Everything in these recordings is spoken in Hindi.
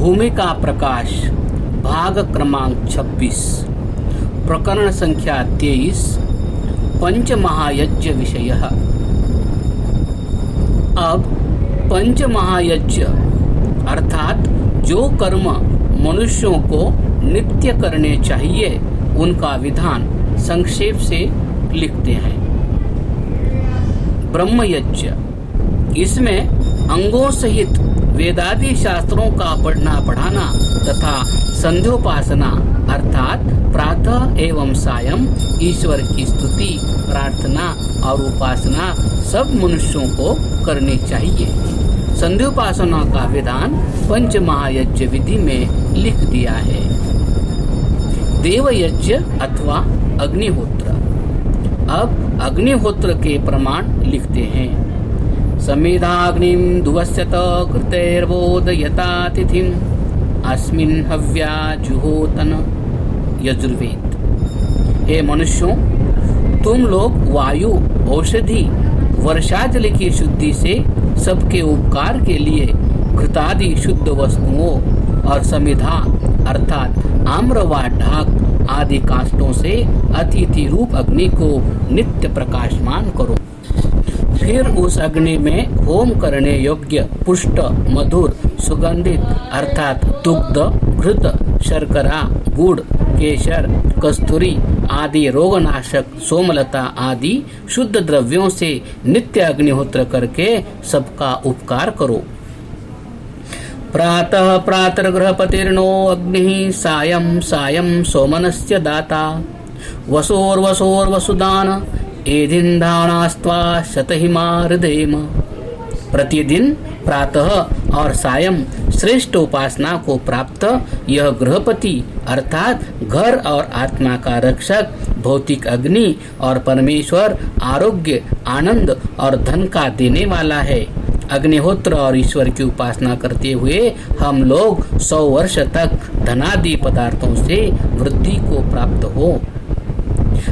भूमिका प्रकाश भाग क्रमांक 26 प्रकरण संख्या 23 पंचमहायज्ञ विषय। अब पंचमहायज्ञ अर्थात जो कर्म मनुष्यों को नित्य करने चाहिए उनका विधान संक्षेप से लिखते हैं। ब्रह्मयज्ञ, इसमें अंगों सहित वेदादि शास्त्रों का पढ़ना पढ़ाना तथा संध्योपासना अर्थात प्रातः एवं सायं ईश्वर की स्तुति प्रार्थना और उपासना सब मनुष्यों को करनी चाहिए। संध्योपासना का विधान पंचमहायज्ञ विधि में लिख दिया है। देवयज्ञ अथवा अग्निहोत्र। अब अग्निहोत्र के प्रमाण लिखते हैं। समेधाग्निं दुवस्यत कृतेर्बोधयता तिथिम् अस्मिन् हव्या जुहोतन। यजुर्वेद। हे मनुष्यों, तुम लोग वायु, औषधि, वर्षा जल की शुद्धि से सबके उपकार के लिए घृतादि शुद्ध वस्तुओं और समिधा अर्थात आम्र व ढाक आदि काष्ठों से अतिथि रूप अग्नि को नित्य प्रकाशमान करो। फिर उस अग्नि में होम करने योग्य पुष्ट, मधुर, सुगंधित अर्थात दुग्ध, घृत, शर्करा, गुड़, केशर, कस्तूरी आदि रोगनाशक, सोमलता आदि शुद्ध द्रव्यों से नित्य अग्निहोत्र करके सबका उपकार करो। प्रातः प्रातर्गृहपतिर्नो अग्निः सायं सायं सोमनस्य दाता वसोर्वसोर्वसुदान एधिन्धानास्त्वा शतहिमा हृदयेम। प्रतिदिन प्रातः और सायं श्रेष्ठ उपासना को प्राप्त यह गृहपति अर्थात घर और आत्मा का रक्षक भौतिक अग्नि और परमेश्वर आरोग्य, आनंद और धन का देने वाला है। अग्निहोत्र और ईश्वर की उपासना करते हुए हम लोग 100 वर्ष तक धनादि पदार्थों से वृद्धि को प्राप्त हो।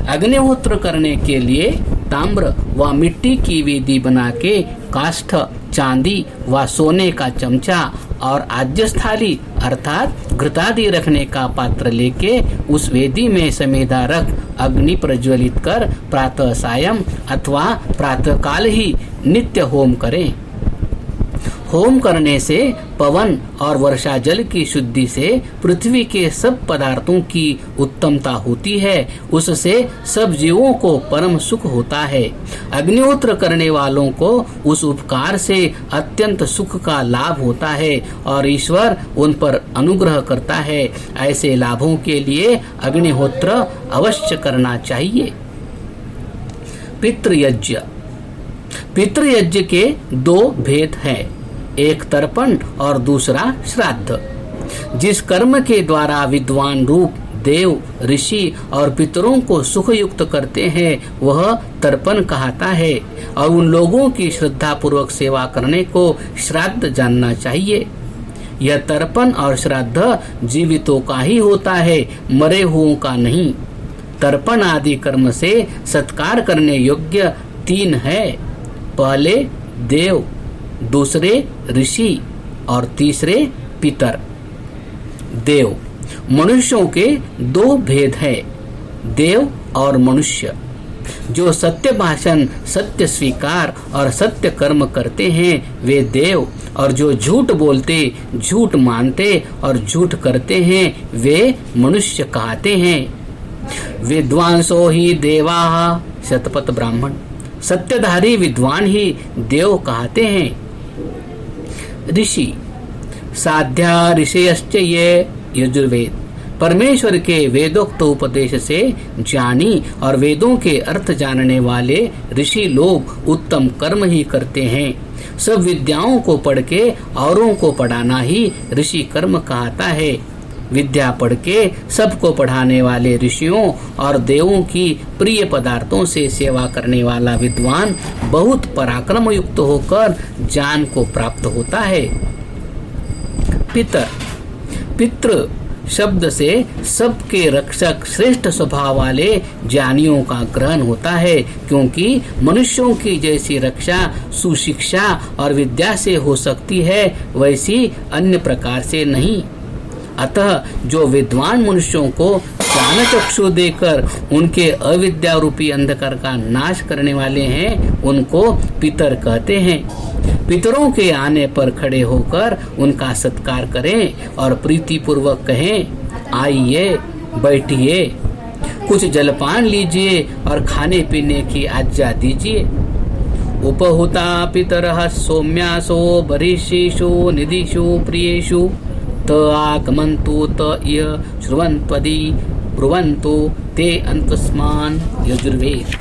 अग्निहोत्र करने के लिए ताम्र व मिट्टी की वेदी बना के काष्ठ, चांदी व सोने का चमचा और आज्यस्थाली अर्थात घृतादि रखने का पात्र लेके उस वेदी में समेधा रख अग्नि प्रज्वलित कर प्रातः सायं अथवा प्रातः काल ही नित्य होम करें। होम करने से पवन और वर्षा जल की शुद्धि से पृथ्वी के सब पदार्थों की उत्तमता होती है। उससे सब जीवों को परम सुख होता है। अग्निहोत्र करने वालों को उस उपकार से अत्यंत सुख का लाभ होता है और ईश्वर उन पर अनुग्रह करता है। ऐसे लाभों के लिए अग्निहोत्र अवश्य करना चाहिए। पितृयज्ञ। पितृयज्ञ के 2 भेद हैं, एक तर्पण और दूसरा श्राद्ध। जिस कर्म के द्वारा विद्वान रूप देव, ऋषि और पितरों को सुख युक्त करते हैं वह तर्पण कहता है और उन लोगों की श्रद्धा पूर्वक सेवा करने को श्राद्ध जानना चाहिए। यह तर्पण और श्राद्ध जीवितों का ही होता है, मरे हुओं का नहीं। तर्पण आदि कर्म से सत्कार करने योग्य 3 है। पहले देव, दूसरे ऋषि और तीसरे पितर। देव। मनुष्यों के 2 भेद हैं, देव और मनुष्य। जो सत्य भाषण, सत्य स्वीकार और सत्य कर्म करते हैं वे देव, और जो झूठ बोलते, झूठ मानते और झूठ करते हैं वे मनुष्य कहते हैं। विद्वांसो ही देवाः शतपथ ब्राह्मण। सत्यधारी विद्वान ही देव कहते हैं। ऋषि। साध्या ऋषयश्च ये। यजुर्वेद। परमेश्वर के वेदोक्त उपदेश से ज्ञानी और वेदों के अर्थ जानने वाले ऋषि लोग उत्तम कर्म ही करते हैं। सब विद्याओं को पढ़ के औरों को पढ़ाना ही ऋषि कर्म कहता है। विद्या पढ़ के सबको पढ़ाने वाले ऋषियों और देवों की प्रिय पदार्थों से सेवा करने वाला विद्वान बहुत पराक्रम युक्त होकर ज्ञान को प्राप्त होता है। पितर। पितृ शब्द से सबके रक्षक श्रेष्ठ स्वभाव वाले ज्ञानियों का ग्रहण होता है, क्योंकि मनुष्यों की जैसी रक्षा सुशिक्षा और विद्या से हो सकती है वैसी अन्य प्रकार से नहीं। अतः जो विद्वान मनुष्यों को ज्ञान चक्षु देकर उनके अविद्या रूपी अंधकार का नाश करने वाले हैं उनको पितर कहते हैं। पितरों के आने पर खड़े होकर उनका सत्कार करें और प्रीति पूर्वक कहें, आइए बैठिए, कुछ जलपान लीजिए और खाने पीने की आज्ञा दीजिए। उपहुता पितरः सौम्यासो बर्हिषु निधिषु प्रियेषु त आगमन्तु त इह श्रुवन्त्वदि ब्रुवन्तु ते अंतस्मान यजुर्वेद।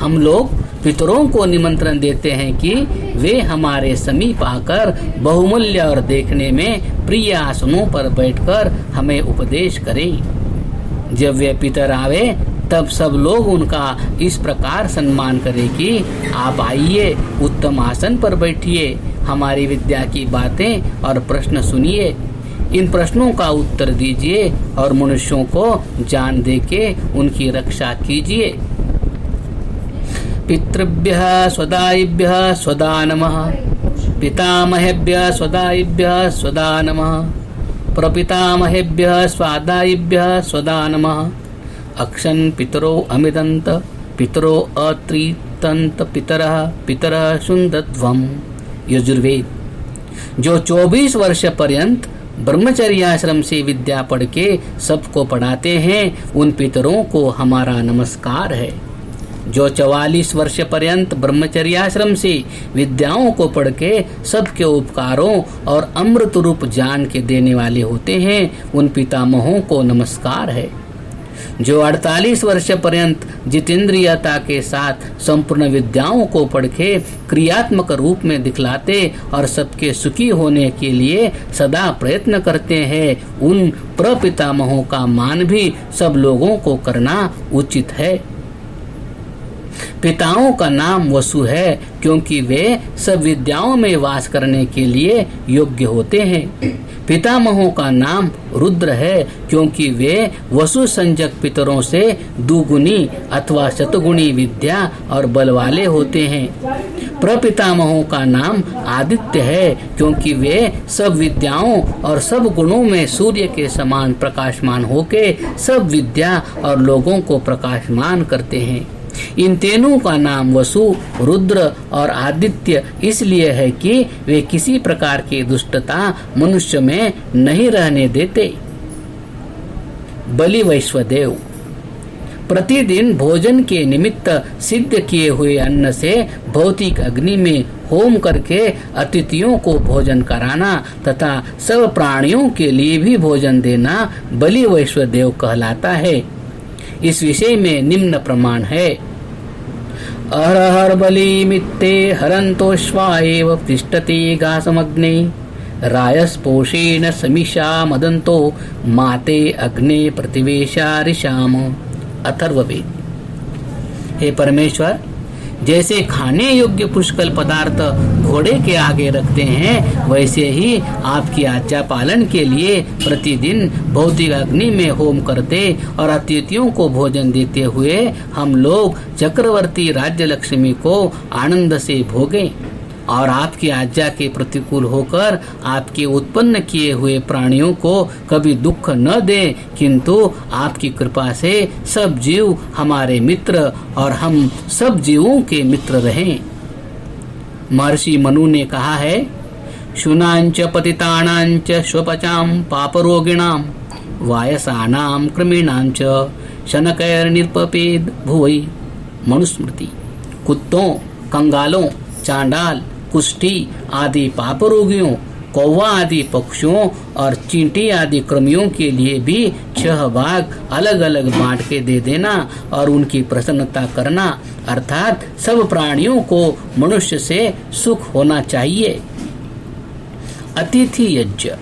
हम लोग पितरों को निमंत्रण देते हैं कि वे हमारे समीप आकर बहुमूल्य और देखने में प्रिय आसनों पर बैठकर हमें उपदेश करें। जब वे पितर आवे तब सब लोग उनका इस प्रकार सम्मान करें कि आप आइए, उत्तम आसन पर बैठिए, हमारी विद्या की बातें और प्रश्न सुनिए, इन प्रश्नों का उत्तर दीजिए और मनुष्यों को ज्ञान देके उनकी रक्षा कीजिए। पितृभ्यः स्वदायिभ्यः स्वदा नमः, पितामहेभ्यः स्वदायिभ्यः स्वदा नमः, प्रपितामहेभ्यः स्वादायिभ्यः स्वदा नमः। अक्षन् पितरो अमिदन्त पितरो अत्रितन्त पितरः पितरः शुन्दध्वम्। यजुर्वेद। जो 24 वर्ष पर्यंत ब्रह्मचर्याश्रम से विद्या पढ़ के सबको पढ़ाते हैं उन पितरों को हमारा नमस्कार है। जो 44 वर्ष पर्यंत ब्रह्मचर्याश्रम से विद्याओं को पढ़ के सबके उपकारों और अमृत रूप ज्ञान के देने वाले होते हैं उन पितामहों को नमस्कार है। जो 48 वर्ष पर्यंत जितेंद्रियता के साथ संपूर्ण विद्याओं को पढ़ के क्रियात्मक रूप में दिखलाते और सबके सुखी होने के लिए सदा प्रयत्न करते हैं उन प्रपितामहों का मान भी सब लोगों को करना उचित है। पिताओं का नाम वसु है क्योंकि वे सब विद्याओं में वास करने के लिए योग्य होते हैं। पितामहों का नाम रुद्र है क्योंकि वे वसु संजक पितरों से दुगुनी अथवा शतगुणी विद्या और बल वाले होते हैं। प्रपितामहों का नाम आदित्य है क्योंकि वे सब विद्याओं और सब गुणों में सूर्य के समान प्रकाशमान होके सब विद्या और लोगों को प्रकाशमान करते हैं। इन तीनों का नाम वसु, रुद्र और आदित्य इसलिए है कि वे किसी प्रकार की दुष्टता मनुष्य में नहीं रहने देते। बलि वैश्वदेव। प्रतिदिन भोजन के निमित्त सिद्ध किए हुए अन्न से भौतिक अग्नि में होम करके अतिथियों को भोजन कराना तथा सब प्राणियों के लिए भी भोजन देना बलि वैश्वदेव कहलाता है। इस विषय में निम्न प्रमाण है। अहरहर बलि मित्ते हरन्तोश्वा एव तिष्ठति घासमग्ने रायस्पोषेण समीशा मदन्तो माते अग्ने प्रतिवेशा ऋषाम। अथर्ववेद। हे परमेश्वर, जैसे खाने योग्य पुष्कल पदार्थ घोड़े के आगे रखते हैं वैसे ही आपकी आज्ञा पालन के लिए प्रतिदिन भौतिक अग्नि में होम करते और अतिथियों को भोजन देते हुए हम लोग चक्रवर्ती राज्य लक्ष्मी को आनंद से भोगें और आपकी आज्ञा के प्रतिकूल होकर आपके उत्पन्न किए हुए प्राणियों को कभी दुख न दे, किंतु आपकी कृपा से सब जीव हमारे मित्र और हम सब जीवों के मित्र रहें। महर्षि मनु ने कहा है, शुनांच पतितानांच स्वपचाम पापरोगिणाम वायसानाम कृमिणांच शनकैर निर्पपेद भुवै। मनुस्मृति। कुत्तों, कंगालों, चांडाल, कुष्ठी आदि पाप रोगियों, कौवा आदि पक्षियों और चींटी आदि कृमियों के लिए भी 6 भाग अलग अलग बांट के दे देना और उनकी प्रसन्नता करना, अर्थात सब प्राणियों को मनुष्य से सुख होना चाहिए। अतिथि यज्ञ।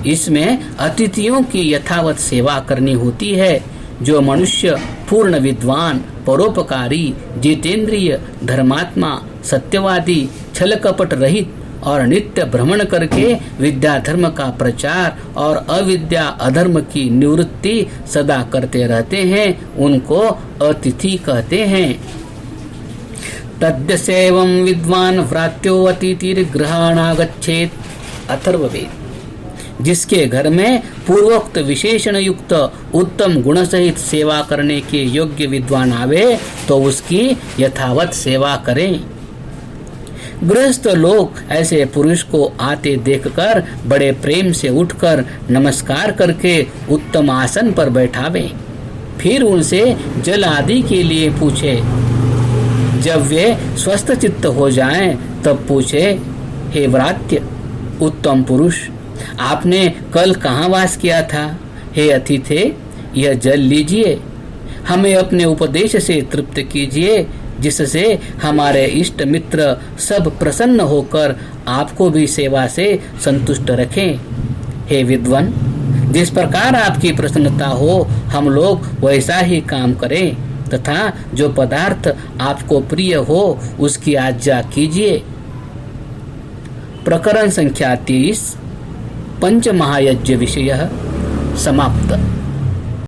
इसमें अतिथियों की यथावत सेवा करनी होती है। जो मनुष्य पूर्ण विद्वान, परोपकारी, जितेंद्रिय, धर्मात्मा, सत्यवादी, छल कपट रहित और नित्य भ्रमण करके विद्या धर्म का प्रचार और अविद्या अधर्म की निवृत्ति सदा करते रहते हैं, उनको अतिथि कहते हैं। तद्यसेवं विद्वान व्रात्यो अतिथिर्गृहाणागच्छेत्। अथर्ववेद। जिसके घर में पूर्वोक्त विशेषण युक्त उत्तम गुण सहित सेवा करने के योग्य विद्वान आवे तो उसकी यथावत सेवा करें। गृहस्थ लोग ऐसे पुरुष को आते देखकर बड़े प्रेम से उठकर नमस्कार करके उत्तम आसन पर बैठावे, फिर उनसे जल आदि के लिए पूछे। जब वे स्वस्थ चित्त हो जाएं, तब पूछे, हे व्रात्य उत्तम पुरुष, आपने कल कहाँ वास किया था? हे अतिथे, यह जल लीजिए, हमें अपने उपदेश से तृप्त कीजिए, जिससे हमारे इष्ट मित्र सब प्रसन्न होकर आपको भी सेवा से संतुष्ट रखें। हे विद्वान, जिस प्रकार आपकी प्रसन्नता हो हम लोग वैसा ही काम करें, तथा जो पदार्थ आपको प्रिय हो उसकी आज्ञा कीजिए। प्रकरण संख्या 23 पंचमहायज्ञ विषय समाप्त।